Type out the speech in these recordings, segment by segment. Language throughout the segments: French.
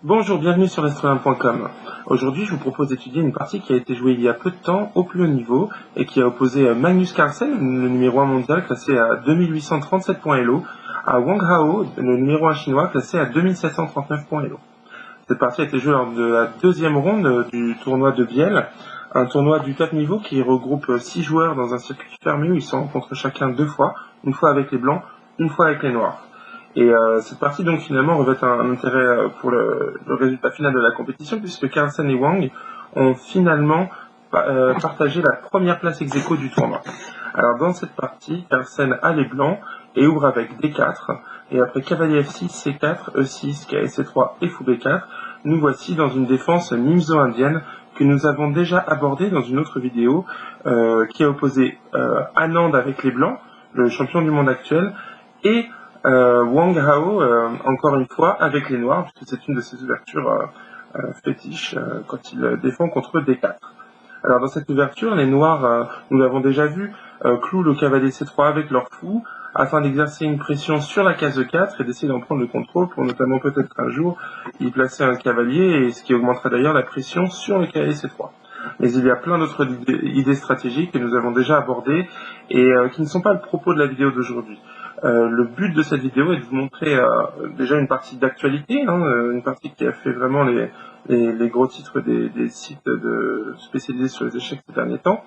Bonjour, bienvenue sur l'Astronome.com. Aujourd'hui, je vous propose d'étudier une partie qui a été jouée il y a peu de temps au plus haut niveau et qui a opposé Magnus Carlsen, le numéro 1 mondial classé à 2837 points Elo, à Wang Hao, le numéro 1 chinois classé à 2739 points Elo. Cette partie a été jouée lors de la deuxième ronde du tournoi de Biel, un tournoi du 4 niveau qui regroupe 6 joueurs dans un circuit fermé où ils se rencontrent chacun 2 fois, une fois avec les blancs, une fois avec les noirs. Et cette partie donc finalement revêt un intérêt pour le résultat final de la compétition puisque Carlsen et Wang ont finalement partagé la première place ex aequo du tournoi. Alors dans cette partie, Carlsen a les blancs et ouvre avec D4 et après cavalier F6, C4, E6, KSC3 et fou B4, nous voici dans une défense nimzo-indienne que nous avons déjà abordée dans une autre vidéo qui a opposé Anand avec les blancs, le champion du monde actuel, et Wang Hao, encore une fois, avec les noirs, puisque c'est une de ses ouvertures fétiches quand il défend contre D4. Alors dans cette ouverture, les noirs, nous l'avons déjà vu, clouent le cavalier C3 avec leur fou, afin d'exercer une pression sur la case E4 et d'essayer d'en prendre le contrôle pour notamment peut-être un jour y placer un cavalier, et ce qui augmentera d'ailleurs la pression sur le cavalier C3. Mais il y a plein d'autres idées stratégiques que nous avons déjà abordées et qui ne sont pas le propos de la vidéo d'aujourd'hui. Le but de cette vidéo est de vous montrer déjà une partie d'actualité, une partie qui a fait vraiment les gros titres des sites spécialisés sur les échecs ces derniers temps,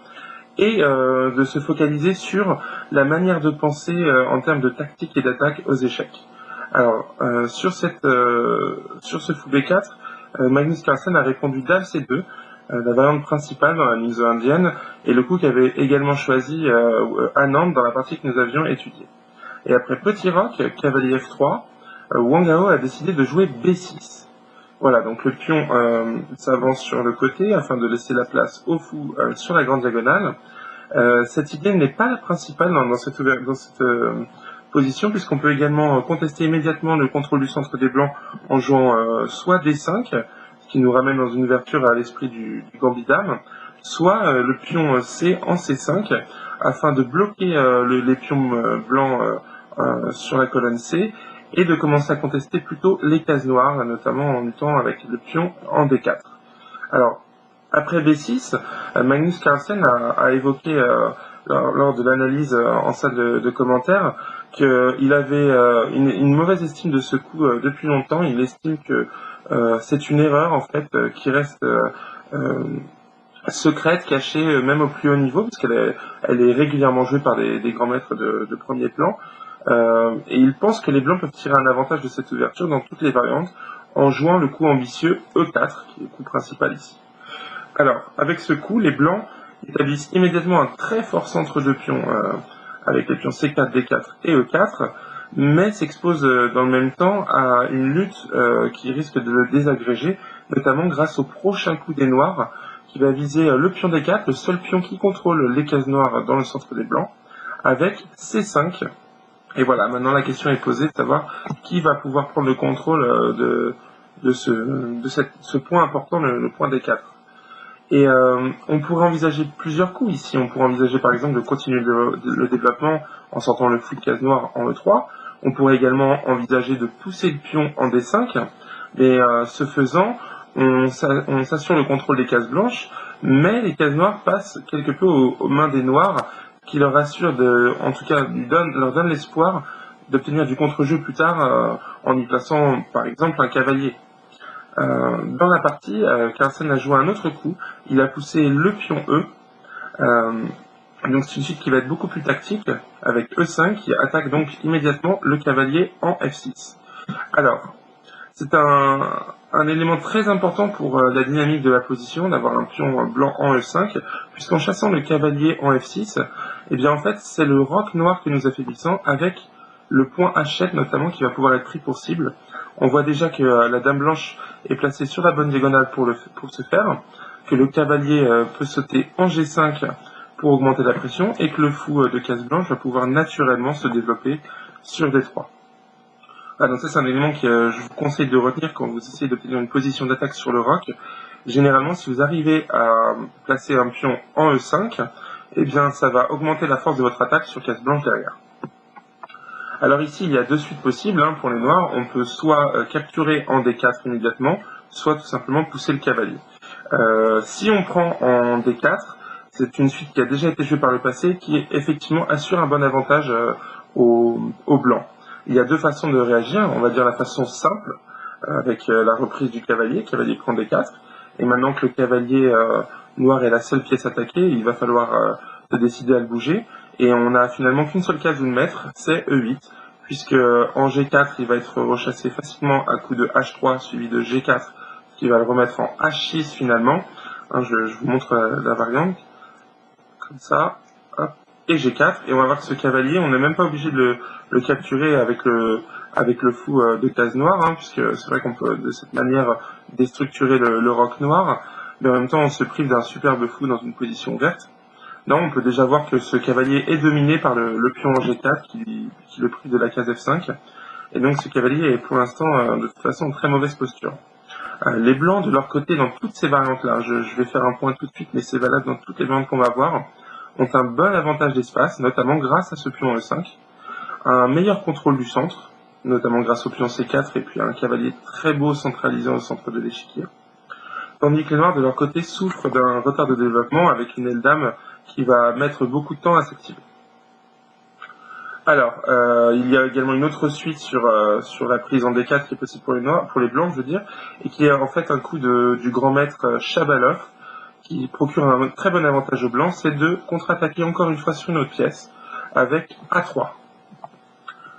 et de se focaliser sur la manière de penser en termes de tactique et d'attaque aux échecs. Alors, sur ce fou B4, Magnus Carlsen a répondu Dame C2, la variante principale dans la mise indienne, et le coup qu'avait également choisi Anand dans la partie que nous avions étudiée. Et après petit roc, cavalier F3, Wang Hao a décidé de jouer B6. Voilà, donc le pion s'avance sur le côté afin de laisser la place au fou sur la grande diagonale. Cette idée n'est pas la principale dans cette position, puisqu'on peut également contester immédiatement le contrôle du centre des blancs en jouant soit D5, ce qui nous ramène dans une ouverture à l'esprit du gambit dame, soit le pion C en C5, afin de bloquer les pions blancs sur la colonne C, et de commencer à contester plutôt les cases noires, notamment en luttant avec le pion en D4. Alors, après B6, Magnus Carlsen a évoqué lors de l'analyse en salle de commentaires qu'il avait une mauvaise estime de ce coup depuis longtemps. Il estime que c'est une erreur en fait qui reste secrète, cachée même au plus haut niveau, parce qu'elle est régulièrement jouée par des grands maîtres de premier plan. Et il pense que les blancs peuvent tirer un avantage de cette ouverture dans toutes les variantes en jouant le coup ambitieux E4, qui est le coup principal ici. Alors, avec ce coup, les blancs établissent immédiatement un très fort centre de pions avec les pions C4, D4 et E4, mais s'exposent dans le même temps à une lutte qui risque de le désagréger, notamment grâce au prochain coup des noirs, qui va viser le pion D4, le seul pion qui contrôle les cases noires dans le centre des blancs, avec C5. Et voilà, maintenant la question est posée de savoir qui va pouvoir prendre le contrôle de ce point important, le point D4. Et on pourrait envisager plusieurs coups ici. On pourrait envisager par exemple de continuer le développement en sortant le fou de case noire en E3. On pourrait également envisager de pousser le pion en D5. Mais ce faisant, on s'assure le contrôle des cases blanches, mais les cases noires passent quelque peu aux mains des noirs, qui leur assurent, en tout cas leur donnent l'espoir d'obtenir du contre-jeu plus tard en y plaçant par exemple un cavalier. Dans la partie, Carlsen a joué un autre coup. Il a poussé le pion E. Donc c'est une suite qui va être beaucoup plus tactique, avec E5 qui attaque donc immédiatement le cavalier en F6. Alors, c'est un élément très important pour la dynamique de la position, d'avoir un pion blanc en E5, puisqu'en chassant le cavalier en F6, eh bien en fait c'est le roc noir que nous affaiblissons, avec le point H7 notamment qui va pouvoir être pris pour cible. On voit déjà que la dame blanche est placée sur la bonne diagonale pour ce faire, que le cavalier peut sauter en G5 pour augmenter la pression, et que le fou de case blanche va pouvoir naturellement se développer sur D3. Donc ça c'est un élément que je vous conseille de retenir quand vous essayez d'obtenir une position d'attaque sur le roc. Généralement, si vous arrivez à placer un pion en E5, eh bien ça va augmenter la force de votre attaque sur case blanche derrière. Alors ici, il y a deux suites possibles pour les noirs. On peut soit capturer en D4 immédiatement, soit tout simplement pousser le cavalier. Si on prend en D4, c'est une suite qui a déjà été jouée par le passé, qui effectivement assure un bon avantage aux blancs. Il y a deux façons de réagir. On va dire la façon simple, avec la reprise du cavalier prend D4. Et maintenant que le cavalier noir est la seule pièce attaquée, il va falloir se décider à le bouger. Et on n'a finalement qu'une seule case où le mettre, c'est E8, puisque en G4, il va être rechassé facilement à coup de H3 suivi de G4, qui va le remettre en H6 finalement. Je vous montre la variante, comme ça, hop, et G4, et on va voir que ce cavalier, on n'est même pas obligé de le capturer avec le fou de case noire, puisque c'est vrai qu'on peut de cette manière déstructurer le roc noir, mais en même temps on se prive d'un superbe fou dans une position verte. Non, on peut déjà voir que ce cavalier est dominé par le pion en G4 qui le prive de la case F5. Et donc ce cavalier est pour l'instant de toute façon en très mauvaise posture. Les blancs de leur côté dans toutes ces variantes-là, je vais faire un point tout de suite, mais c'est valable dans toutes les variantes qu'on va voir, ont un bon avantage d'espace, notamment grâce à ce pion E5, un meilleur contrôle du centre, notamment grâce au pion C4 et puis un cavalier très beau centralisé au centre de l'échiquier. Tandis que les noirs de leur côté souffrent d'un retard de développement avec une aile dame qui va mettre beaucoup de temps à s'activer. Alors, il y a également une autre suite sur la prise en D4 qui est possible pour les blancs, je veux dire, et qui est en fait un coup du grand maître Chabalov, qui procure un très bon avantage aux blancs, c'est de contre-attaquer encore une fois sur une autre pièce avec A3.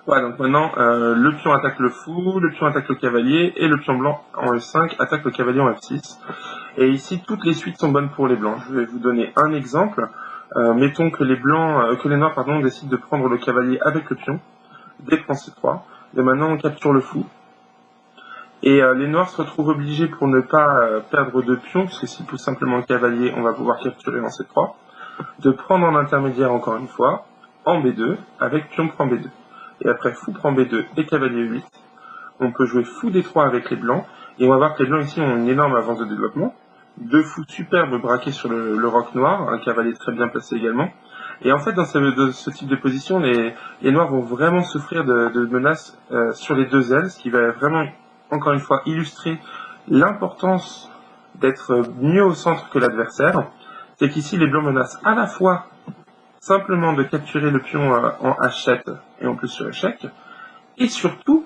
Voilà, donc maintenant, le pion attaque le fou, le pion attaque le cavalier, et le pion blanc en E5 attaque le cavalier en F6. Et ici, toutes les suites sont bonnes pour les blancs. Je vais vous donner un exemple. Mettons que les noirs décident de prendre le cavalier avec le pion, D prend C3, et maintenant on capture le fou. Et les noirs se retrouvent obligés, pour ne pas perdre de pion, puisque s'ils poussent simplement le cavalier, on va pouvoir capturer en C3, de prendre en intermédiaire encore une fois, en B2, avec pion prend B2. Et après fou prend B2 et cavalier 8, on peut jouer fou D3 avec les blancs, et on va voir que les blancs ici ont une énorme avance de développement. Deux fous superbes braqués sur le roc noir, un cavalier très bien placé également. Et en fait, dans ce type de position, les noirs vont vraiment souffrir de menaces sur les deux ailes, ce qui va vraiment, encore une fois, illustrer l'importance d'être mieux au centre que l'adversaire. C'est qu'ici, les blancs menacent à la fois simplement de capturer le pion en H7 et en plus sur échec, et surtout,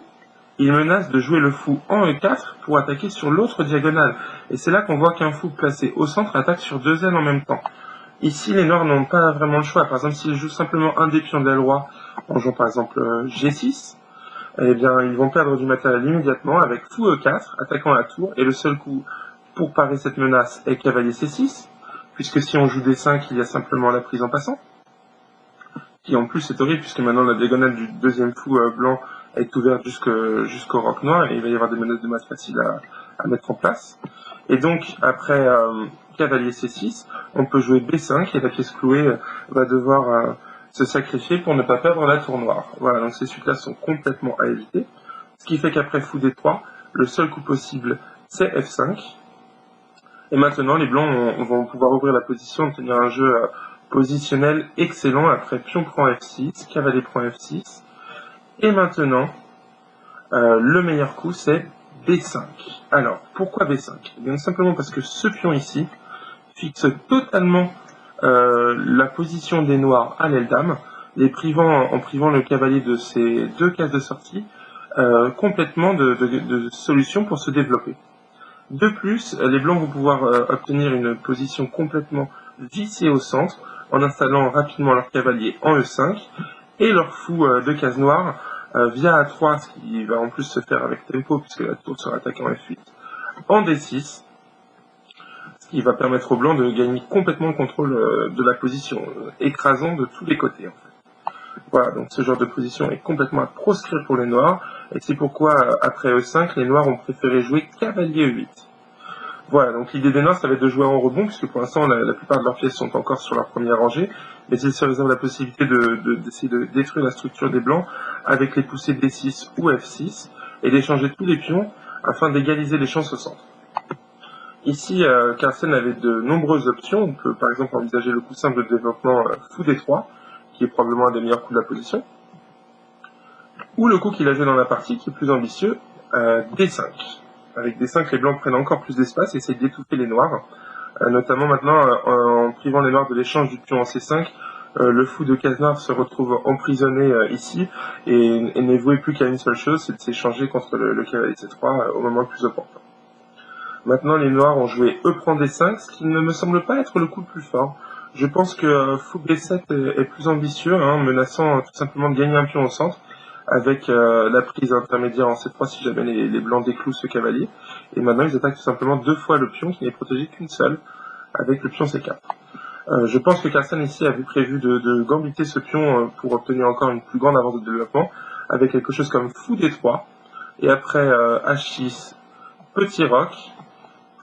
il menace de jouer le fou en E4 pour attaquer sur l'autre diagonale. Et c'est là qu'on voit qu'un fou placé au centre attaque sur deux ailes en même temps. Ici, les noirs n'ont pas vraiment le choix. Par exemple, s'ils jouent simplement un des pions de l'aile roi, en jouant par exemple G6, eh bien, ils vont perdre du matériel immédiatement avec fou E4, attaquant la tour, et le seul coup pour parer cette menace est cavalier C6, puisque si on joue D5, il y a simplement la prise en passant, qui en plus est horrible, puisque maintenant la diagonale du deuxième fou blanc est ouverte jusqu'au roc noir, et il va y avoir des menaces de masse faciles à mettre en place. Et donc, après cavalier C6, on peut jouer B5, et la pièce clouée va devoir se sacrifier pour ne pas perdre la tour noire. Voilà, donc ces suites-là sont complètement à éviter. Ce qui fait qu'après fou D3, le seul coup possible, c'est F5. Et maintenant, les blancs vont pouvoir ouvrir la position, obtenir un jeu positionnel excellent après pion prend F6, cavalier prend F6. Et maintenant, le meilleur coup, c'est B5. Alors, pourquoi B5? Eh bien, simplement parce que ce pion ici fixe totalement la position des noirs à l'aile dame, en privant le cavalier de ses deux cases de sortie, complètement de solutions pour se développer. De plus, les blancs vont pouvoir obtenir une position complètement vissée au centre, en installant rapidement leur cavalier en E5, et leur fou de case noire via A3, ce qui va en plus se faire avec tempo, puisque la tour sera attaquée en F8, en D6, ce qui va permettre aux blancs de gagner complètement le contrôle de la position, écrasant de tous les côtés en fait. Voilà, donc ce genre de position est complètement à proscrire pour les noirs, et c'est pourquoi après E5, les noirs ont préféré jouer cavalier E8. Voilà, donc l'idée des noirs, ça va être de jouer en rebond, puisque pour l'instant, la plupart de leurs pièces sont encore sur leur première rangée, mais ils se réservent la possibilité d'essayer de détruire la structure des blancs avec les poussées D6 ou F6, et d'échanger tous les pions afin d'égaliser les chances au centre. Ici, Carlsen avait de nombreuses options. On peut par exemple envisager le coup simple de développement fou D3, qui est probablement un des meilleurs coups de la position. ou le coup qu'il a joué dans la partie, qui est plus ambitieux, D5. Avec D5, les blancs prennent encore plus d'espace et essayent d'étouffer les noirs, notamment maintenant en privant les noirs de l'échange du pion en C5. Le fou de case noire se retrouve emprisonné ici et n'est voué plus qu'à une seule chose, c'est de s'échanger contre le cavalier C3 au moment le plus opportun. Maintenant, les noirs ont joué E prend D5, ce qui ne me semble pas être le coup le plus fort. Je pense que fou B7 est plus ambitieux, menaçant tout simplement de gagner un pion au centre, avec la prise intermédiaire en C3 si jamais les blancs déclouent ce cavalier. Et maintenant, ils attaquent tout simplement 2 fois le pion qui n'est protégé qu'une seule, avec le pion C4. Je pense que Carlsen ici avait prévu de gambiter ce pion pour obtenir encore une plus grande avance de développement, avec quelque chose comme fou D3, et après H6, petit roc,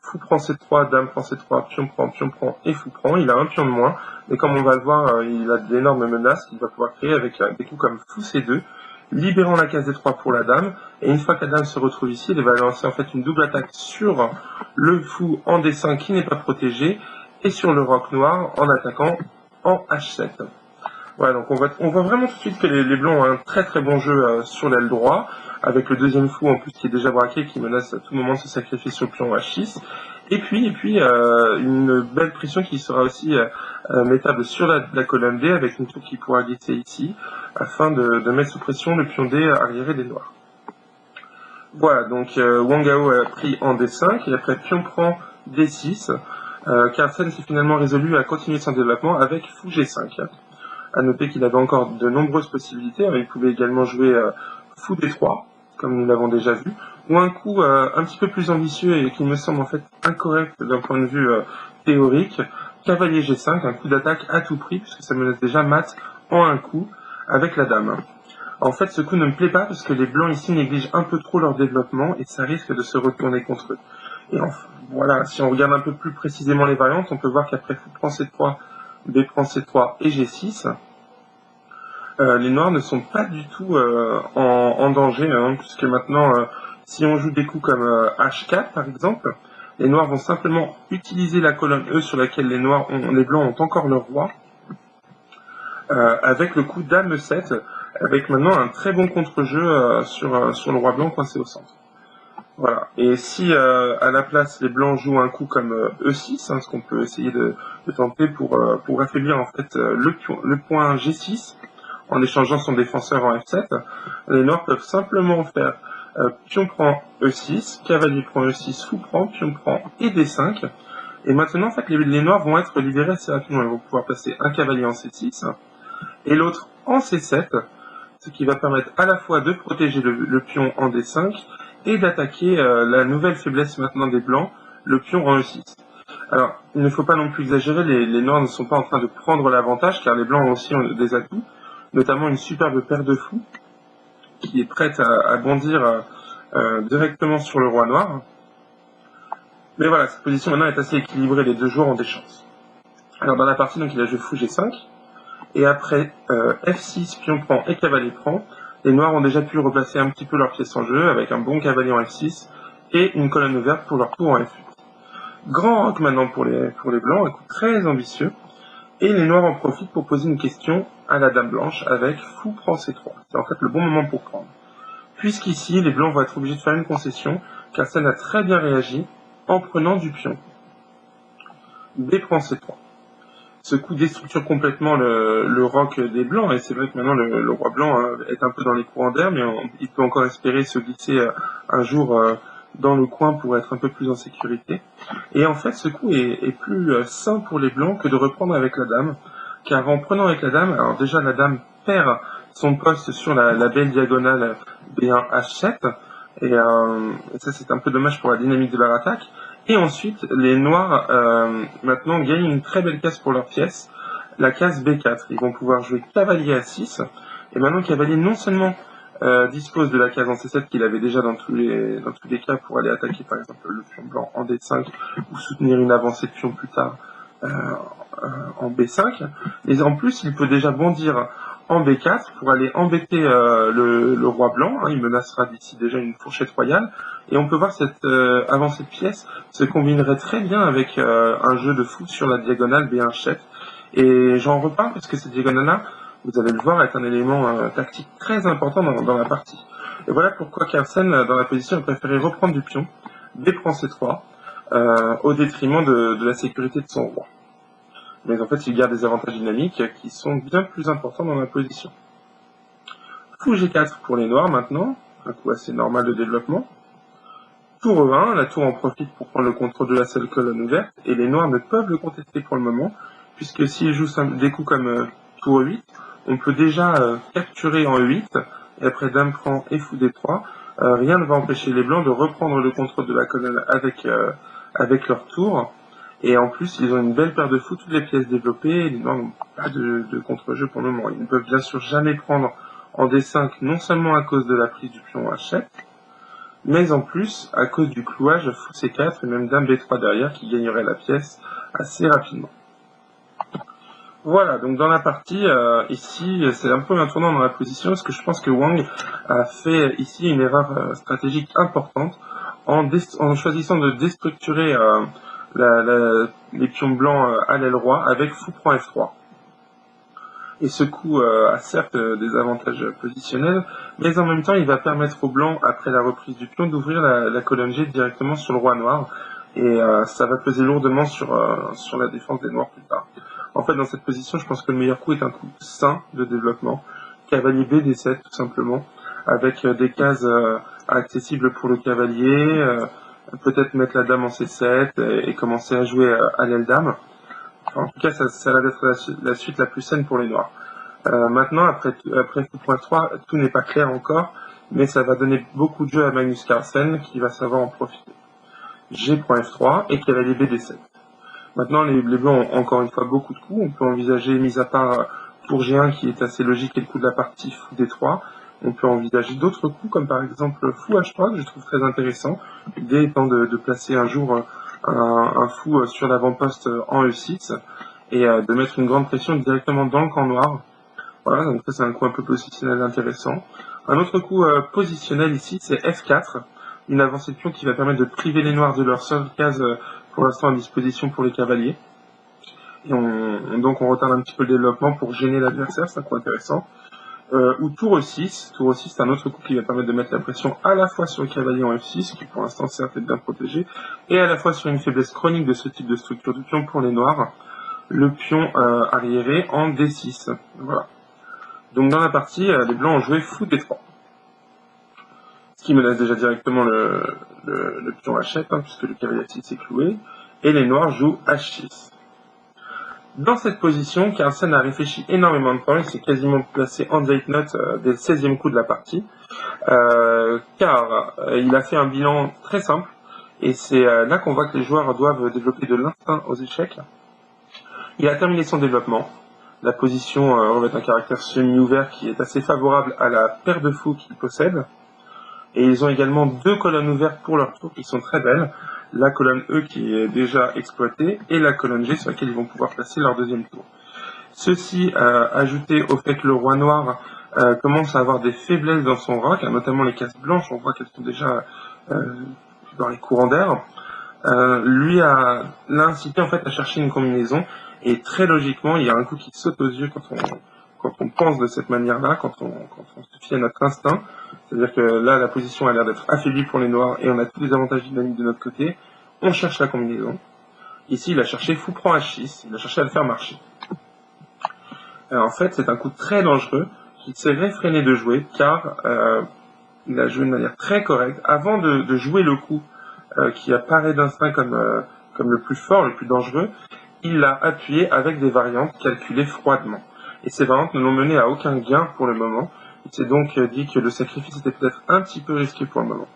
fou prend C3, dame prend C3, pion prend et fou prend. Il a un pion de moins, mais comme on va le voir, il a d'énormes menaces qu'il va pouvoir créer avec des coups comme fou C2, libérant la case D3 pour la dame, et une fois que la dame se retrouve ici, il va lancer en fait une double attaque sur le fou en D5 qui n'est pas protégé, et sur le roc noir en attaquant en H7. Voilà, donc on voit vraiment tout de suite que les blancs ont un très très bon jeu sur l'aile droit, avec le deuxième fou en plus qui est déjà braqué, qui menace à tout moment de se sacrifier sur le pion H6. Et puis une belle pression qui sera aussi mettable sur la colonne D, avec une tour qui pourra glisser ici, afin de mettre sous pression le pion D arriéré des noirs. Voilà, donc Wang Gao a pris en D5, et après pion prend D6. Carlsen s'est finalement résolu à continuer son développement avec fou G5. À noter qu'il avait encore de nombreuses possibilités. Il pouvait également jouer fou D3, comme nous l'avons déjà vu, ou un coup un petit peu plus ambitieux et qui me semble en fait incorrect d'un point de vue théorique, cavalier G5, un coup d'attaque à tout prix, puisque ça menace déjà mat en un coup avec la dame. En fait, ce coup ne me plaît pas parce que les blancs ici négligent un peu trop leur développement et ça risque de se retourner contre eux. Et enfin, voilà, si on regarde un peu plus précisément les variantes, on peut voir qu'après fou prend C3, B prend C3 et G6, les noirs ne sont pas du tout en danger, puisque maintenant, si on joue des coups comme H4 par exemple, les noirs vont simplement utiliser la colonne E sur laquelle les blancs ont encore leur roi, avec le coup Dame 7, avec maintenant un très bon contre-jeu sur le roi blanc coincé au centre. Voilà. Et si à la place les blancs jouent un coup comme E6, ce qu'on peut essayer de tenter pour affaiblir en fait le point G6 en échangeant son défenseur en F7, les noirs peuvent simplement faire pion prend E6, cavalier prend E6, fou prend, pion prend et D5. Et maintenant en fait les noirs vont être libérés assez rapidement. Ils vont pouvoir passer un cavalier en C6 et l'autre en C7, ce qui va permettre à la fois de protéger le pion en D5 et d'attaquer la nouvelle faiblesse maintenant des blancs, le pion en E6. Alors, il ne faut pas non plus exagérer, les noirs ne sont pas en train de prendre l'avantage, car les blancs aussi ont des atouts, notamment une superbe paire de fous, qui est prête à bondir directement sur le roi noir. Mais voilà, cette position maintenant est assez équilibrée, les deux joueurs ont des chances. Alors dans la partie, donc il a joué fou G5, et après F6, pion prend et cavalier prend, les noirs ont déjà pu replacer un petit peu leurs pièces en jeu avec un bon cavalier en F6 et une colonne ouverte pour leur tour en F8. Grand roc maintenant pour les blancs, un coup très ambitieux, et les noirs en profitent pour poser une question à la dame blanche avec fou prend C3. C'est en fait le bon moment pour prendre. Puisqu'ici, les blancs vont être obligés de faire une concession, car ça a très bien réagi en prenant du pion. B prend C3. Ce coup déstructure complètement le roc des blancs, et c'est vrai que maintenant le roi blanc est un peu dans les courants d'air, mais il peut encore espérer se glisser un jour dans le coin pour être un peu plus en sécurité. Et en fait, ce coup est plus sain pour les blancs que de reprendre avec la dame, car en prenant avec la dame, alors déjà la dame perd son poste sur la belle diagonale B1 H7, et ça c'est un peu dommage pour la dynamique de leur attaque. Et ensuite, les noirs maintenant gagnent une très belle case pour leur pièce, la case B4. Ils vont pouvoir jouer cavalier A6, et maintenant cavalier non seulement dispose de la case en C7 qu'il avait déjà dans tous les cas pour aller attaquer par exemple le pion blanc en D5 ou soutenir une avancée de pion plus tard en B5, et en plus il peut déjà bondir en B4 pour aller embêter le roi blanc, il menacera d'ici déjà une fourchette royale, et on peut voir cette avancée de pièce se combinerait très bien avec un jeu de fou sur la diagonale B1 7, et j'en reparle parce que cette diagonale-là vous allez le voir, est un élément tactique très important dans la partie. Et voilà pourquoi Carlsen, dans la position, a préféré reprendre du pion, B prend C3, au détriment de la sécurité de son roi. Mais en fait, il garde des avantages dynamiques qui sont bien plus importants dans la position. Fou G4 pour les noirs maintenant, un coup assez normal de développement. Tour E1, la tour en profite pour prendre le contrôle de la seule colonne ouverte, et les noirs ne peuvent le contester pour le moment, puisque s'ils jouent des coups comme tour E8, on peut déjà capturer en E8, et après dame prend et fou D3, rien ne va empêcher les blancs de reprendre le contrôle de la colonne avec leur tour, et en plus ils ont une belle paire de fous, toutes les pièces développées, et les noirs n'ont pas de contre-jeu pour le moment. Ils ne peuvent bien sûr jamais prendre en D5, non seulement à cause de la prise du pion H7, mais en plus à cause du clouage fou C4 et même dame B3 derrière qui gagnerait la pièce assez rapidement. Voilà, donc dans la partie, ici, c'est un peu un tournant dans la position, parce que je pense que Wang a fait ici une erreur stratégique importante en choisissant de déstructurer les pions blancs à l'aile roi avec fou prend F3. Et ce coup a certes des avantages positionnels, mais en même temps il va permettre aux blancs, après la reprise du pion, d'ouvrir la colonne G directement sur le roi noir, et ça va peser lourdement sur la défense des noirs plus tard. En fait, dans cette position, je pense que le meilleur coup est un coup sain de développement, cavalier B D7 tout simplement, avec des cases accessibles pour le cavalier, peut-être mettre la dame en C7 et commencer à jouer à l'aile dame. En tout cas, ça va être la suite la plus saine pour les noirs. Maintenant, après fou point 3, tout n'est pas clair encore, mais ça va donner beaucoup de jeu à Magnus Carlsen, qui va savoir en profiter. G prend F3 et cavalier B D7. Maintenant, les blancs ont encore une fois beaucoup de coups. On peut envisager, mis à part pour G1 qui est assez logique et le coup de la partie fou D3, on peut envisager d'autres coups comme par exemple fou H3 que je trouve très intéressant. L'idée étant de placer un jour un fou sur l'avant-poste en E6 et de mettre une grande pression directement dans le camp noir. Voilà, donc ça c'est un coup un peu positionnel intéressant. Un autre coup positionnel ici, c'est F4, une avancée de pion qui va permettre de priver les noirs de leur seule case pour l'instant à disposition pour les cavaliers. Et donc on retarde un petit peu le développement pour gêner l'adversaire, c'est un coup intéressant. Ou tour E6, c'est un autre coup qui va permettre de mettre la pression à la fois sur le cavalier en F6, qui pour l'instant certes est bien protégé, et à la fois sur une faiblesse chronique de ce type de structure de pion pour les noirs, le pion arriéré en D6. Voilà. Donc dans la partie, les blancs ont joué fou D3. Ce qui menace déjà directement le pion H7, puisque le cavalier H6 est cloué, et les noirs jouent H6. Dans cette position, Carlsen a réfléchi énormément de temps, il s'est quasiment placé en date note dès le 16e coup de la partie, car il a fait un bilan très simple, et c'est là qu'on voit que les joueurs doivent développer de l'instinct aux échecs. Il a terminé son développement. La position revêt un caractère semi-ouvert qui est assez favorable à la paire de fous qu'ils possèdent. Et ils ont également deux colonnes ouvertes pour leur tour qui sont très belles. La colonne E qui est déjà exploitée et la colonne G sur laquelle ils vont pouvoir placer leur deuxième tour. Ceci ajouté au fait que le roi noir commence à avoir des faiblesses dans son roi, car notamment les cases blanches, on voit qu'elles sont déjà dans les courants d'air, l'a incité en fait à chercher une combinaison, et très logiquement, il y a un coup qui saute aux yeux quand on pense de cette manière-là, quand on se fie à notre instinct. C'est-à-dire que là, la position a l'air d'être affaiblie pour les noirs et on a tous les avantages dynamiques de notre côté. On cherche la combinaison. Ici, il a cherché fou prend H6, il a cherché à le faire marcher. En fait, c'est un coup très dangereux qu'il s'est réfréné de jouer, car il a joué de manière très correcte. Avant de jouer le coup qui apparaît d'instinct comme le plus fort, le plus dangereux, il l'a appuyé avec des variantes calculées froidement. Et ces variantes ne l'ont mené à aucun gain pour le moment. Il s'est donc dit que le sacrifice était peut-être un petit peu risqué pour le moment.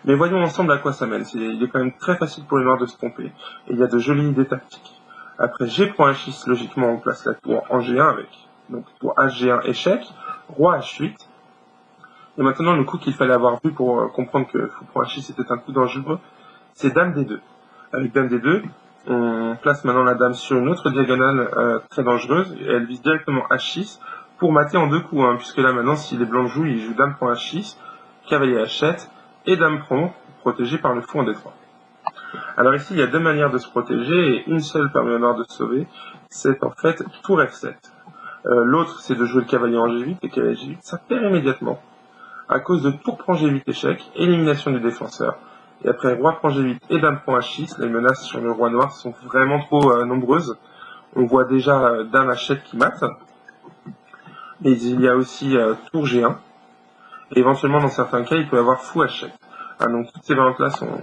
Mais voyons ensemble à quoi ça mène. Il est quand même très facile pour les noirs de se tromper. Et il y a de jolies idées tactiques. Après G prend H6, logiquement on place la tour en G1 avec. Donc tour H-G1 échec, roi H8. Et maintenant le coup qu'il fallait avoir vu pour comprendre que fou prend H6 était un coup dangereux, c'est dame D2. Avec dame D2, on place maintenant la dame sur une autre diagonale très dangereuse, et elle vise directement H6 pour mater en deux coups, puisque là maintenant si les blancs jouent, ils jouent dame prend H6, cavalier H7 et dame prend, protégé par le fou en D3. Alors ici il y a deux manières de se protéger, et une seule permet au noir de se sauver, c'est en fait tour F7. L'autre, c'est de jouer le cavalier en G8, et cavalier G8, ça perd immédiatement. À cause de tour prend G8 échec, élimination du défenseur. Et après roi prend G8 et dame prend H6, les menaces sur le roi noir sont vraiment trop nombreuses. On voit déjà dame H7 qui mate. Mais il y a aussi tour G1. Et éventuellement, dans certains cas, il peut y avoir fou H7. Donc toutes ces variantes-là sont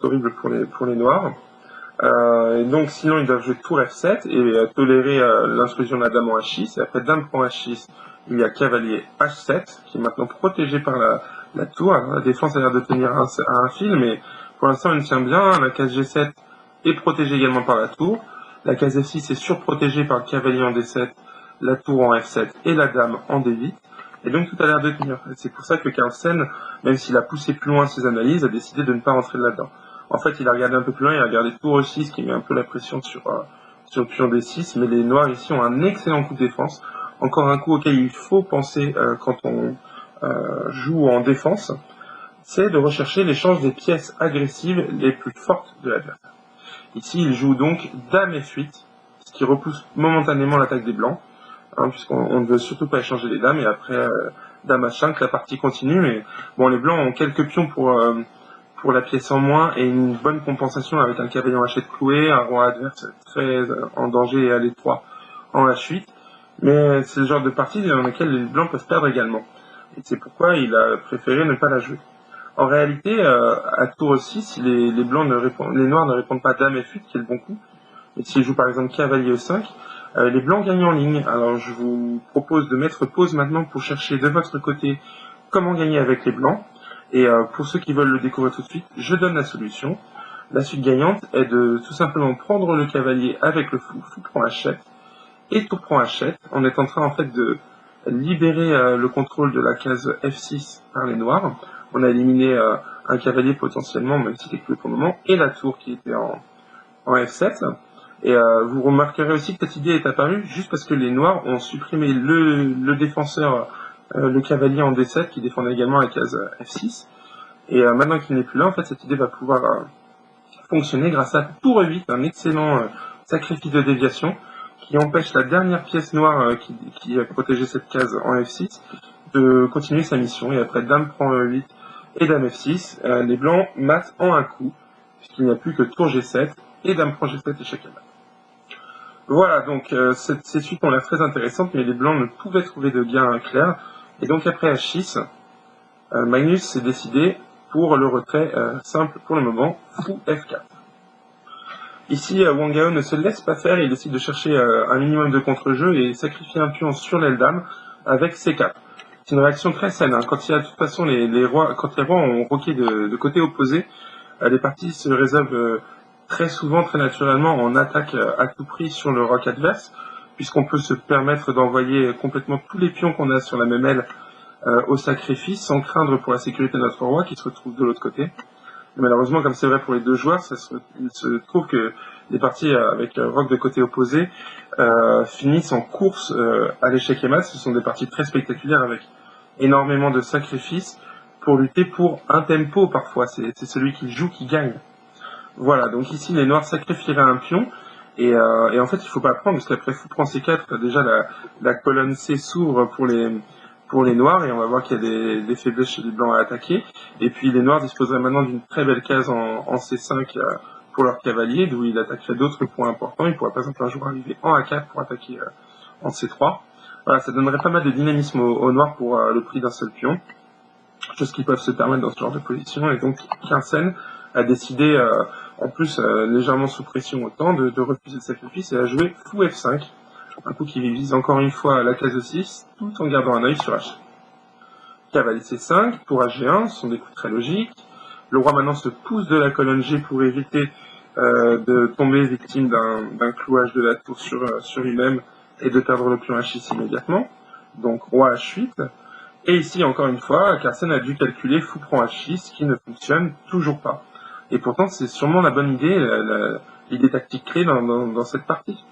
horribles pour les noirs. Et donc sinon, ils doivent jouer tour F7 et tolérer l'intrusion de la dame en H6. Et après dame prend H6, il y a cavalier H7, qui est maintenant protégé par la tour. Alors, la défense a l'air de tenir à un fil, mais pour l'instant, elle tient bien. La case G7 est protégée également par la tour. La case F6 est surprotégée par le cavalier en D7, la tour en F7 et la dame en D8. Et donc tout a l'air de tenir. C'est pour ça que Carlsen, même s'il a poussé plus loin ses analyses, a décidé de ne pas rentrer là-dedans. En fait, il a regardé un peu plus loin, il a regardé tour E6 qui met un peu la pression sur le pion D6, mais les noirs ici ont un excellent coup de défense. Encore un coup auquel il faut penser quand on joue en défense, c'est de rechercher l'échange des pièces agressives les plus fortes de l'adversaire. Ici, il joue donc dame F8, ce qui repousse momentanément l'attaque des blancs, puisqu'on ne veut surtout pas échanger les dames, et après dame H5, la partie continue, mais bon, les blancs ont quelques pions pour la pièce en moins et une bonne compensation avec un cavalier en H7 cloué, un roi adverse très en danger et à l'étroit en H8, mais c'est le genre de partie dans laquelle les blancs peuvent perdre également. Et c'est pourquoi il a préféré ne pas la jouer. En réalité, à tour 6, les noirs ne répondent pas dame F8, qui est le bon coup, et s'ils jouent par exemple cavalier E5, les blancs gagnent en ligne. Alors je vous propose de mettre pause maintenant pour chercher de votre côté comment gagner avec les blancs. Et pour ceux qui veulent le découvrir tout de suite, je donne la solution. La suite gagnante est de tout simplement prendre le cavalier avec le fou, fou prend H7, et tour prend H7. On est en train en fait de libérer le contrôle de la case F6 par les noirs. On a éliminé un cavalier potentiellement, même s'il est cloué pour le moment, et la tour qui était en F7. Et vous remarquerez aussi que cette idée est apparue juste parce que les noirs ont supprimé le défenseur, le cavalier en D7 qui défendait également la case F6. Et maintenant qu'il n'est plus là, en fait, cette idée va pouvoir fonctionner grâce à tour E8, un excellent sacrifice de déviation qui empêche la dernière pièce noire qui protégeait cette case en F6 de continuer sa mission. Et après dame prend E8 et dame F6, les blancs matent en un coup, puisqu'il n'y a plus que tour G7 et dame prend G7 et chacun mat. Voilà, donc ces suites ont l'air très intéressantes, mais les blancs ne pouvaient trouver de gain clair. Et donc après H6, Magnus s'est décidé pour le retrait simple pour le moment, fou F4. Ici, Wang Yao ne se laisse pas faire, il décide de chercher un minimum de contre-jeu et sacrifier un pion sur l'aile dame avec C4. C'est une réaction très saine. Quand il y a de toute façon quand les rois ont roqué de côté opposé, les parties se résolvent très souvent, très naturellement, en attaque à tout prix sur le roc adverse, puisqu'on peut se permettre d'envoyer complètement tous les pions qu'on a sur la même aile au sacrifice, sans craindre pour la sécurité de notre roi qui se retrouve de l'autre côté. Et malheureusement, comme c'est vrai pour les deux joueurs, il se trouve que les parties avec roc de côté opposé finissent en course à l'échec et mat. Ce sont des parties très spectaculaires avec énormément de sacrifices pour lutter pour un tempo parfois. C'est celui qui joue qui gagne. Voilà, donc ici les noirs sacrifieraient un pion, et en fait il faut pas prendre, parce qu'après fou prend C4, déjà la colonne C s'ouvre pour les noirs, et on va voir qu'il y a des faiblesses chez les blancs à attaquer, et puis les noirs disposeraient maintenant d'une très belle case en C5 pour leur cavalier, d'où il attaquerait d'autres points importants. Il pourrait par exemple un jour arriver en A4 pour attaquer en C3. Voilà, ça donnerait pas mal de dynamisme aux noirs pour le prix d'un seul pion, chose qu'ils peuvent se permettre dans ce genre de position, et donc Carlsen a décidé, en plus légèrement sous pression autant, de refuser le sacrifice et a joué fou F5, un coup qui vise encore une fois la case 6, tout en gardant un œil sur H. Cavalier C5 pour H1, ce sont des coups très logiques. Le roi maintenant se pousse de la colonne G pour éviter de tomber victime d'un clouage de la tour sur lui-même et de perdre le pion H6 immédiatement. Donc roi H8. Et ici, encore une fois, Carlsen a dû calculer fou prend H6, qui ne fonctionne toujours pas. Et pourtant, c'est sûrement la bonne idée, l'idée tactique clé dans cette partie.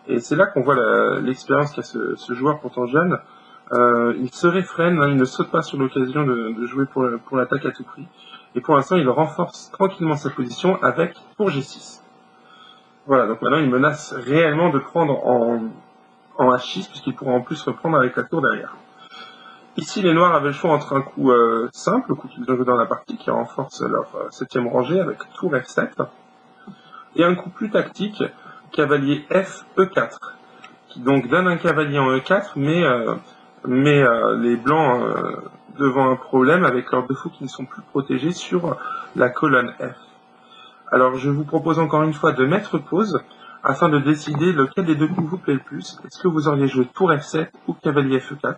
Et c'est là qu'on voit l'expérience qu'a ce joueur pourtant jeune. Il se réfrène, il ne saute pas sur l'occasion de jouer pour l'attaque à tout prix. Et pour l'instant, il renforce tranquillement sa position pour G6. Voilà, donc maintenant il menace réellement de prendre en H6, puisqu'ils pourront en plus reprendre avec la tour derrière. Ici, les noirs avaient le choix entre un coup simple, le coup qu'ils ont joué dans la partie, qui renforce leur 7e rangée avec tour F7, et un coup plus tactique, cavalier F, E4, qui donc donne un cavalier en E4, mais les blancs devant un problème avec leurs deux fous qui ne sont plus protégés sur la colonne F. Alors je vous propose encore une fois de mettre pause afin de décider lequel des deux coups vous plaît le plus. Est-ce que vous auriez joué tour F7 ou cavalier FE4?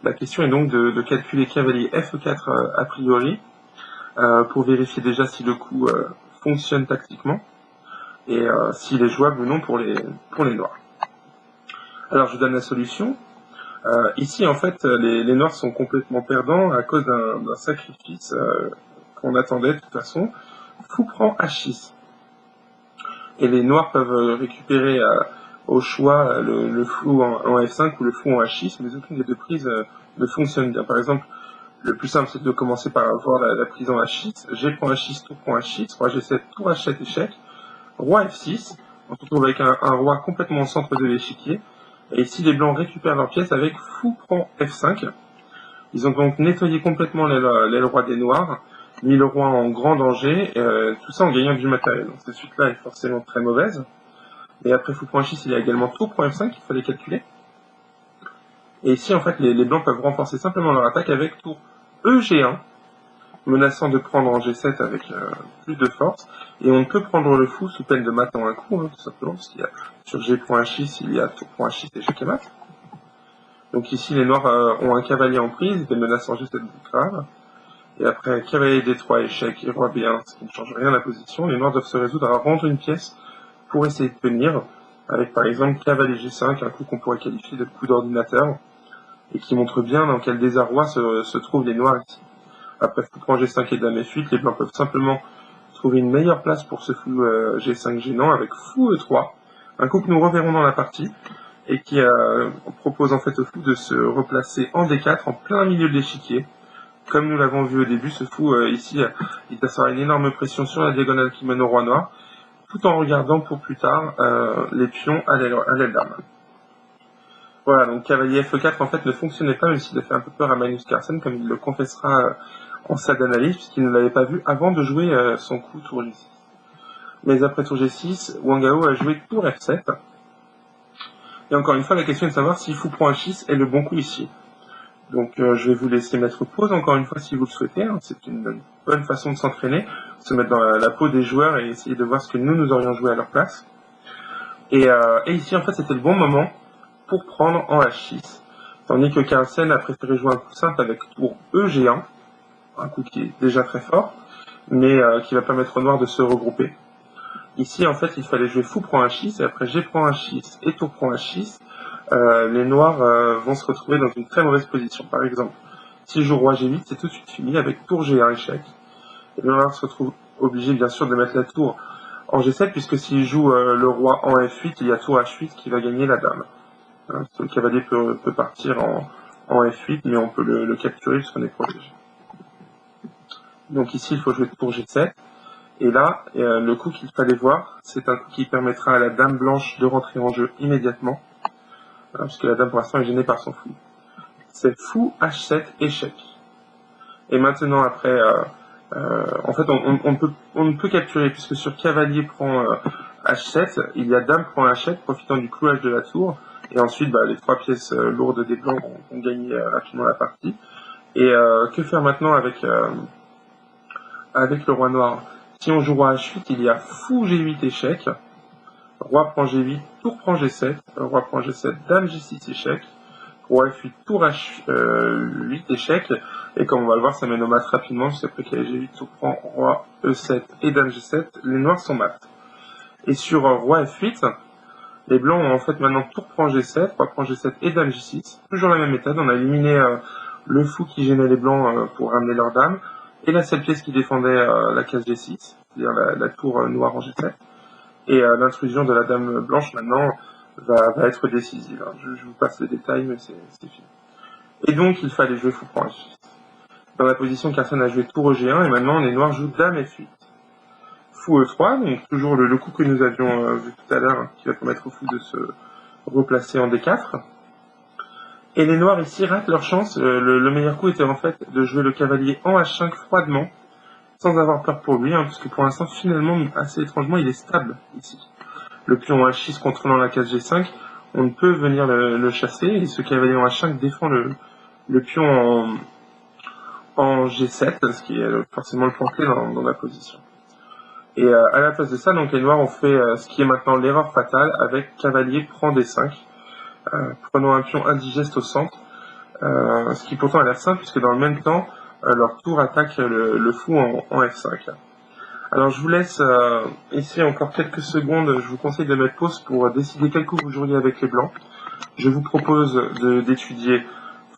La question est donc de calculer cavalier FE4 a priori pour vérifier déjà si le coup fonctionne tactiquement et s'il est jouable ou non pour les noirs. Alors je vous donne la solution. Ici en fait les noirs sont complètement perdants à cause d'un sacrifice qu'on attendait de toute façon. Fou prend H6. Et les noirs peuvent récupérer au choix le fou en F5 ou le fou en H6, mais aucune des deux prises ne fonctionne bien. Par exemple, le plus simple c'est de commencer par avoir la prise en H6, G prend H6, tour prend H6, roi G7, tour H7, échec, roi F6, on se retrouve avec un roi complètement au centre de l'échiquier, et ici les blancs récupèrent leur pièce avec fou prend F5. Ils ont donc nettoyé complètement l'aile roi des noirs, mis le roi en grand danger, tout ça en gagnant du matériel. Donc cette suite-là est forcément très mauvaise. Et après fou prend H6, il y a également tour prend F5 qu'il fallait calculer. Et ici, en fait, les blancs peuvent renforcer simplement leur attaque avec tour EG1, menaçant de prendre en G7 avec plus de force. Et on ne peut prendre le fou sous peine de mat en un coup, tout simplement, parce qu'il y a sur G prend H6, il y a tour prend H6 et échec et mat. Donc ici, les noirs ont un cavalier en prise, des menaces en G7 grave. Et après cavalier D3, échec et roi B1, ce qui ne change rien à la position, les noirs doivent se résoudre à rendre une pièce pour essayer de tenir, avec par exemple cavalier G5, un coup qu'on pourrait qualifier de coup d'ordinateur, et qui montre bien dans quel désarroi se trouvent les noirs ici. Après fou prend G5 et dame F8, les blancs peuvent simplement trouver une meilleure place pour ce fou G5 gênant avec fou E3, un coup que nous reverrons dans la partie, et qui propose en fait au fou de se replacer en D4 en plein milieu de l'échiquier. Comme nous l'avons vu au début, ce fou ici, il passera une énorme pression sur la diagonale qui mène au roi noir, tout en regardant pour plus tard les pions à l'aile d'armes. Voilà, donc cavalier FE4 en fait ne fonctionnait pas, même s'il a fait un peu peur à Magnus Carlsen, comme il le confessera en salle d'analyse, puisqu'il ne l'avait pas vu avant de jouer son coup tour G6. Mais après tour G6, Wang Hao a joué tour F7. Et encore une fois, la question est de savoir si fou prend H6 est le bon coup ici. Donc je vais vous laisser mettre pause encore une fois si vous le souhaitez. Hein. C'est une bonne façon de s'entraîner, se mettre dans la peau des joueurs et essayer de voir ce que nous aurions joué à leur place. Et ici en fait c'était le bon moment pour prendre en H6. Tandis que Carlsen a préféré jouer un coup simple avec tour EG1, un coup qui est déjà très fort, mais qui va permettre aux noirs de se regrouper. Ici en fait il fallait jouer fou prend H6 et après G prend H6 et tour prend H6. Les noirs vont se retrouver dans une très mauvaise position. Par exemple, si je joue roi G8, c'est tout de suite fini avec tour G1 échec. Et les noirs se retrouvent obligés bien sûr de mettre la tour en G7, puisque s'il joue le roi en F8, il y a tour H8 qui va gagner la dame. Hein, le cavalier peut partir en F8, mais on peut le capturer puisqu'on est protégé. Donc ici, il faut jouer tour G7. Et là, le coup qu'il fallait voir, c'est un coup qui permettra à la dame blanche de rentrer en jeu immédiatement, puisque la dame pour l'instant est gênée par son fou. C'est fou H7 échec. Et maintenant après, en fait on ne peut capturer, puisque sur cavalier prend H7, il y a dame prend H7 profitant du clouage de la tour, et ensuite les trois pièces lourdes des blancs vont gagner rapidement la partie. Et que faire maintenant avec le roi noir? Si on joue roi H8, il y a fou G8 échec, roi prend G8, tour prend G7, roi prend G7, dame G6 échec, roi F8, tour H8 échec, et comme on va le voir, ça mène au mat rapidement, parce qu'après qu'il y a G8, tour prend roi E7 et dame G7, les noirs sont mat. Et sur roi F8, les blancs ont en fait maintenant tour prend G7, roi prend G7 et dame G6, toujours la même méthode, on a éliminé le fou qui gênait les blancs pour ramener leur dame, et la seule pièce qui défendait la case G6, c'est-à-dire la tour noire en G7. Et l'intrusion de la dame blanche maintenant va être décisive. Je vous passe les détails, mais c'est fini. Et donc il fallait jouer fou prend H6. Dans la position, Carlsen a joué tour G1, et maintenant les noirs jouent dame F8. Fou E3, donc toujours le coup que nous avions vu tout à l'heure, qui va permettre au fou de se replacé en D4. Et les noirs ici ratent leur chance. Le meilleur coup était en fait de jouer le cavalier en H5 froidement, sans avoir peur pour lui, puisque pour l'instant, finalement, assez étrangement, il est stable ici. Le pion en H6 contrôlant la case G5, on ne peut venir le chasser, et ce cavalier en H5 défend le pion en G7, ce qui est forcément le point clé dans la position. Et à la place de ça, donc les noirs ont fait ce qui est maintenant l'erreur fatale avec cavalier prend D5, prenant un pion indigeste au centre, ce qui pourtant a l'air simple puisque dans le même temps, leur tour attaque le fou en F5. Alors je vous laisse ici encore quelques secondes, je vous conseille de mettre pause pour décider quel coup vous joueriez avec les blancs. Je vous propose d'étudier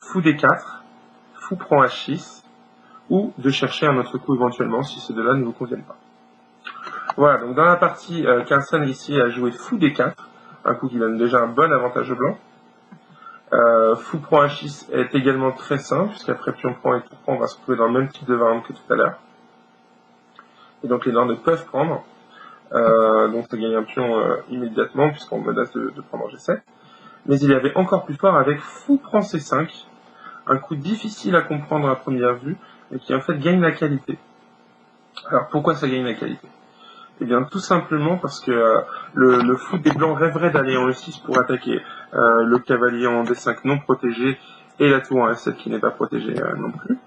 fou D4, fou prend H6, ou de chercher un autre coup éventuellement si ces deux-là ne vous conviennent pas. Voilà, donc dans la partie, Carlsen ici a joué fou D4, un coup qui donne déjà un bon avantage au blanc. Fou prend H6 est également très simple, puisqu'après pion prend et tour prend, on va se retrouver dans le même type de variante que tout à l'heure. Et donc les noirs ne peuvent prendre, donc ça gagne un pion immédiatement, puisqu'on menace de prendre en G7. Mais il y avait encore plus fort avec fou prend C5, un coup difficile à comprendre à première vue, et qui en fait gagne la qualité. Alors pourquoi ça gagne la qualité? Eh bien tout simplement parce que le fou des blancs rêverait d'aller en E6 pour attaquer le cavalier en D5 non protégé et la tour en F7 qui n'est pas protégée non plus.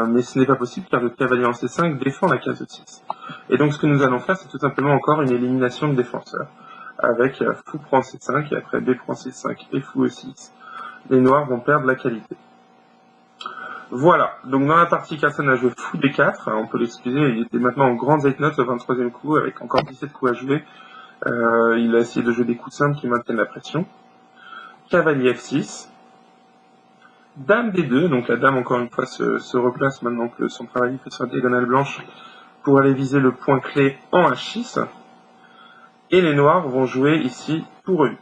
Mais ce n'est pas possible car le cavalier en C5 défend la case E6. Et donc ce que nous allons faire, c'est tout simplement encore une élimination de défenseurs, avec fou prend C5 et après B prend C5 et fou E6. Les noirs vont perdre la qualité. Voilà, donc dans la partie, Carlsen a joué fou D4, on peut l'excuser, il était maintenant en grande zeitnote au 23e coup, avec encore 17 coups à jouer. Il a essayé de jouer des coups simples qui maintiennent la pression. Cavalier F6. Dame D2, donc la dame encore une fois se replace maintenant que son travail fait sur la diagonale blanche pour aller viser le point clé en H6. Et les noirs vont jouer ici tour E8.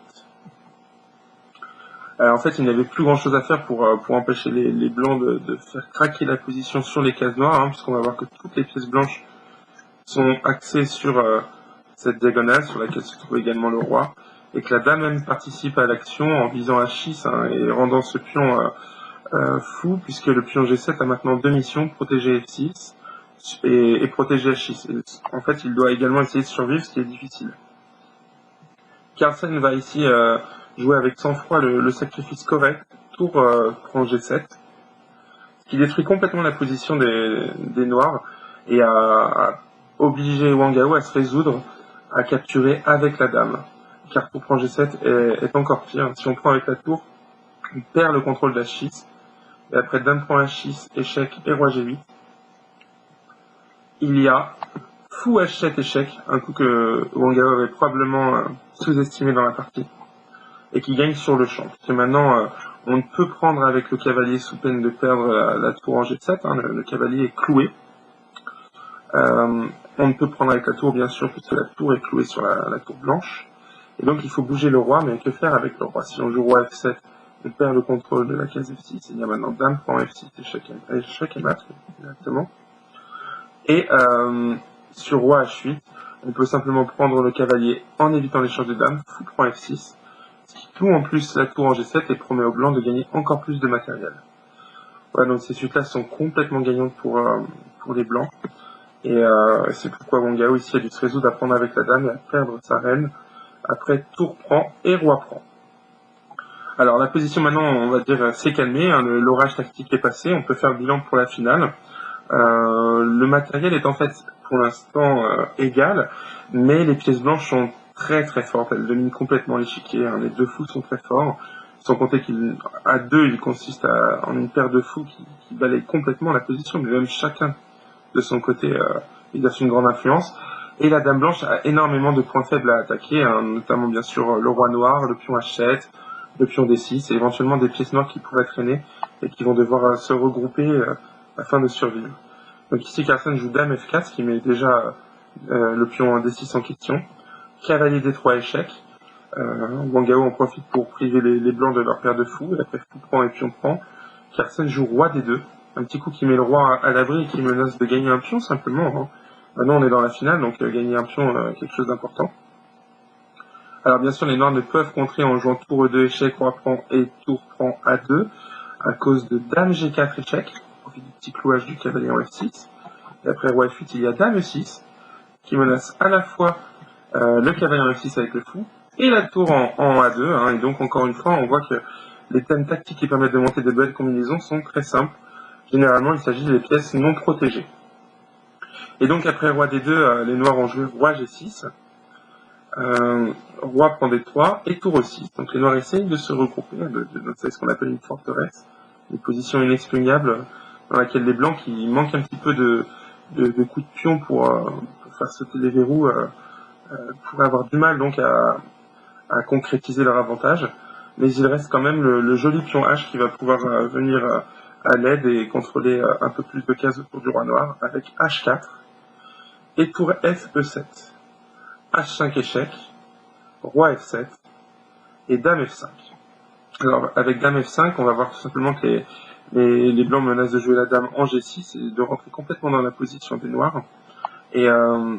En fait, il n'y avait plus grand chose à faire pour empêcher les blancs de faire craquer la position sur les cases noires, puisqu'on va voir que toutes les pièces blanches sont axées sur cette diagonale sur laquelle se trouve également le roi, et que la dame même participe à l'action en visant H6 et rendant ce pion fou, puisque le pion G7 a maintenant deux missions, protéger F6 et protéger H6. Et en fait, il doit également essayer de survivre, ce qui est difficile. Carlsen va ici jouer avec sang-froid le sacrifice correct, tour prend G7, qui détruit complètement la position des noirs et a obligé Wang Gao à se résoudre à capturer avec la dame. Car tour prend G7 est encore pire. Si on prend avec la tour, on perd le contrôle d'H6. Et après dame prend H6, échec et roi G8. Il y a fou H7 échec, un coup que Wang Gao avait probablement sous-estimé dans la partie, et qui gagne sur le champ. Parce que maintenant, on ne peut prendre avec le cavalier sous peine de perdre la tour en G7, le cavalier est cloué. On ne peut prendre avec la tour, bien sûr, puisque la tour est clouée sur la tour blanche. Et donc, il faut bouger le roi, mais que faire avec le roi? Si on joue roi F7, on perd le contrôle de la case F6. Il y a maintenant dame prend F6, échec et mat, exactement. Et sur roi H8, on peut simplement prendre le cavalier en évitant l'échange de dames, fou prend F6, ce qui cloue en plus la tour en G7 et promet aux blancs de gagner encore plus de matériel. Voilà, donc ces suites-là sont complètement gagnantes pour les blancs. Et c'est pourquoi Wang Gao ici a dû se résoudre à prendre avec la dame et à perdre sa reine. Après tour prend et roi prend. Alors la position maintenant, on va dire, s'est calmée, l'orage tactique est passé, on peut faire le bilan pour la finale. Le matériel est en fait pour l'instant égal, mais les pièces blanches sont très très fortes, elles dominent complètement l'échiquier, les deux fous sont très forts, sans compter qu'à deux il consiste en une paire de fous qui balaye complètement la position, mais même chacun de son côté exerce une grande influence, et la dame blanche a énormément de points faibles à attaquer, notamment bien sûr le roi noir, le pion H7, le pion D6, et éventuellement des pièces noires qui pourraient traîner et qui vont devoir se regrouper afin de survivre. Donc ici, Carlsen joue dame F4, ce qui met déjà le pion D6 en question. Cavalier D3 échec. Wang Gao en profite pour priver les blancs de leur paire de fous. Et après, fou prend et pion prend. Carlsen joue roi D2. Un petit coup qui met le roi à l'abri et qui menace de gagner un pion simplement. Maintenant, on est dans la finale, donc gagner un pion, quelque chose d'important. Alors bien sûr, les noirs ne peuvent contrer en jouant tour E2 échec, roi prend et tour prend A2, à cause de dame G4 échec, au profit du petit clouage du cavalier en F6. Et après roi F8, il y a dame E6, qui menace à la fois le cavalier en F6 avec le fou, et la tour en A2, hein. Et donc encore une fois, on voit que les thèmes tactiques qui permettent de monter de belles combinaisons sont très simples. Généralement, il s'agit des pièces non protégées. Et donc après roi D2, les noirs ont joué roi G6, roi prend D3 et tour E6. Donc les noirs essayent de se regrouper, c'est ce qu'on appelle une forteresse, une position inexpugnable dans laquelle les blancs qui manquent un petit peu de coups de pion pour faire sauter les verrous pourraient avoir du mal donc à concrétiser leur avantage. Mais il reste quand même le joli pion H qui va pouvoir venir à l'aide et contrôler un peu plus de cases autour du roi noir avec H4 et tour F E7. H5 échec, roi F7 et dame F5. Alors avec dame F5, on va voir tout simplement que les blancs menacent de jouer la dame en G6 et de rentrer complètement dans la position des noirs. Et en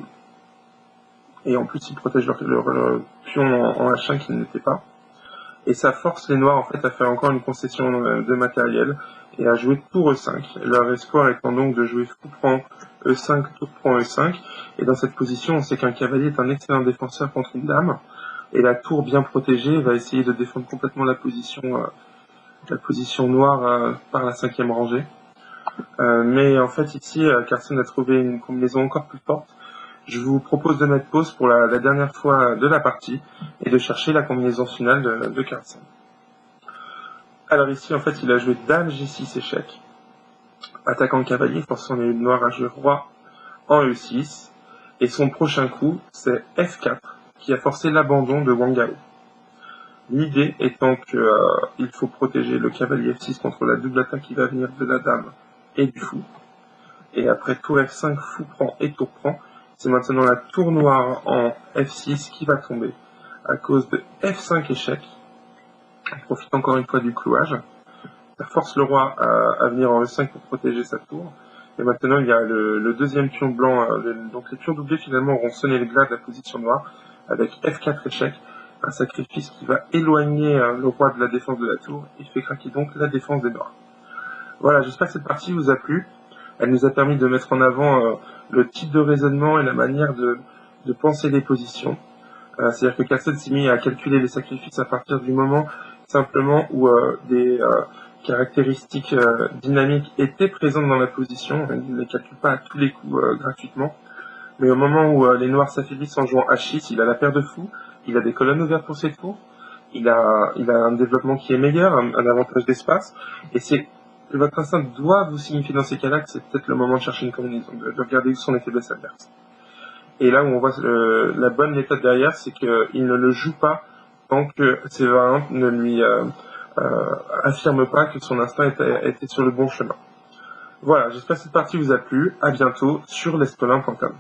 plus, ils protègent leur pion en H5 qui n'était pas. Et ça force les noirs en fait à faire encore une concession de matériel et à jouer tour E5. Leur espoir étant donc de jouer fou prend E5, tour prend E5. Et dans cette position, on sait qu'un cavalier est un excellent défenseur contre une dame. Et la tour bien protégée va essayer de défendre complètement la position noire par la 5e rangée. Mais en fait ici, Carlsen a trouvé une combinaison encore plus forte. Je vous propose de mettre pause pour la dernière fois de la partie et de chercher la combinaison finale de Carlsen. Alors ici, en fait, il a joué dame G6 échec, attaquant le cavalier, forçant les noirs à jouer roi en E6. Et son prochain coup, c'est F4, qui a forcé l'abandon de Wang Gao. L'idée étant qu'il faut protéger le cavalier F6 contre la double attaque qui va venir de la dame et du fou. Et après tour F5, fou prend et tour prend. C'est maintenant la tour noire en F6 qui va tomber à cause de F5 échec. On profite encore une fois du clouage. Ça force le roi à venir en E5 pour protéger sa tour. Et maintenant, il y a le deuxième pion blanc. Donc les pions doublés finalement auront sonné le glas de la position noire avec F4 échec. Un sacrifice qui va éloigner le roi de la défense de la tour et fait craquer donc la défense des noirs. Voilà, j'espère que cette partie vous a plu. Elle nous a permis de mettre en avant le type de raisonnement et la manière de penser les positions. C'est-à-dire que Carlsen s'est mis à calculer les sacrifices à partir du moment simplement où des caractéristiques dynamiques étaient présentes dans la position. Il ne les calcule pas à tous les coups gratuitement. Mais au moment où les noirs s'affaiblissent en jouant H6, il a la paire de fous, il a des colonnes ouvertes pour ses tours, il a un développement qui est meilleur, un avantage d'espace, et votre instinct doit vous signifier dans ces cas-là que c'est peut-être le moment de chercher une combinaison, de regarder où sont les faiblesses adverses. Et là où on voit la bonne méthode derrière, c'est qu'il ne le joue pas tant que ses variantes ne lui affirment pas que son instinct était sur le bon chemin. Voilà, j'espère que cette partie vous a plu. À bientôt sur l'espelin.com.